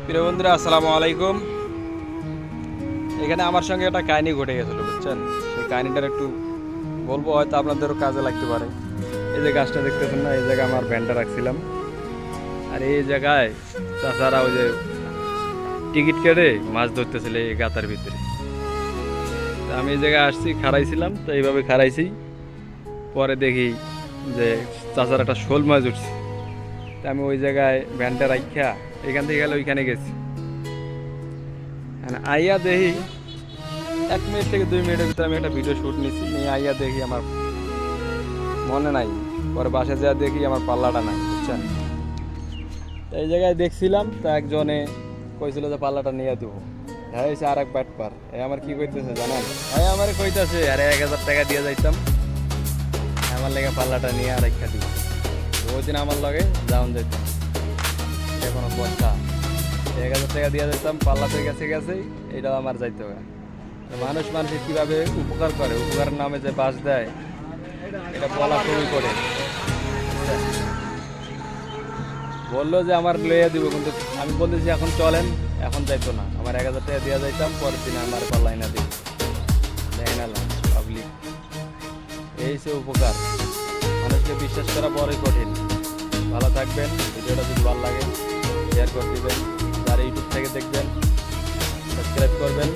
প্রিয় বন্ধুরা, আসসালামু আলাইকুম। এখানে আমার সঙ্গে একটা কাহিনী ঘটে গেছিলো, বুঝছেন? সেই কাহিনীটার একটু বলবো, হয়তো আপনাদেরও কাজে লাগতে পারে। এই যে গাছটা দেখতেছেন না, এই জায়গায় আমার ভ্যানটা রাখছিলাম। আর এই জায়গায় চাচারা ওই যে টিকিট কেটে মাছ ধরতেছিল এই গাতার ভিতরে। তা আমি এই জায়গায় আসছি, খাড়াইছিলাম, তো এইভাবে খাড়াইছি। পরে দেখি যে চাচার একটা শোল মাছ উঠছে। তা আমি ওই জায়গায় ভ্যানটা রাখিয়া এখান থেকে গেলে ওইখানে গেছি। আইয়া দেখি 1 মিনিট থেকে 2 মিনিটের ভিতরে আমি একটা ভিডিও শ্যুট নিচ্ছি, নিয়ে আইয়া দেখি আমার মনে নাই। পরে বাসায় যা দেখি আমার পাল্লাটা নাই, বুঝছেন? তো এই জায়গায় দেখছিলাম, তো একজনে কইছিল যে পাল্লাটা নিয়ে দেবো। হ্যাঁ, এসে আর এক ব্যাট পার আমার কি কইতেছে জানেন? হ্যাঁ, আমার কইতেছে আরে 1000 টাকা দিয়ে যাইতাম, আমার লেগে পাল্লাটা নিয়ে আর একটা দিব। ওই দিন আমার লগে যাওন যাইতাম, এটা কোনো কথা? 1000 টাকা দিয়ে যাইতাম, পাল্লা তো গেছে গেছেই, এটাও আমার যাইতে হবে। তো মানুষের কিভাবে উপকার করে, উপকারের নামে যে বাস দেয়, এটা বলা খুবই করে। বললো যে আমার লইয়া দিব, কিন্তু আমি বলতেছি এখন চলেন, এখন যাইতো না। আমার 1000 টাকা দিয়ে যাইতাম, পরের দিনে আমার পাল্লাই না দিব। দেখেন পাবলিক, এই সে উপকার। মানুষকে বিশ্বাস করা বড়ই কঠিন। ভালো থাকবেন। ভিডিওটা যদি ভালো লাগে শেয়ার করে দিবেন। যারা ইউটিউব থেকে দেখবেন সাবস্ক্রাইব করবেন,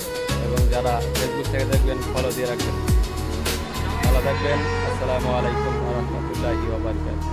এবং যারা ফেসবুক থেকে দেখবেন ফলো দিয়ে রাখবেন। ভালো থাকবেন। আসসালামু আলাইকুম ওয়া রাহমাতুল্লাহি ওয়া বারাকাতুহু।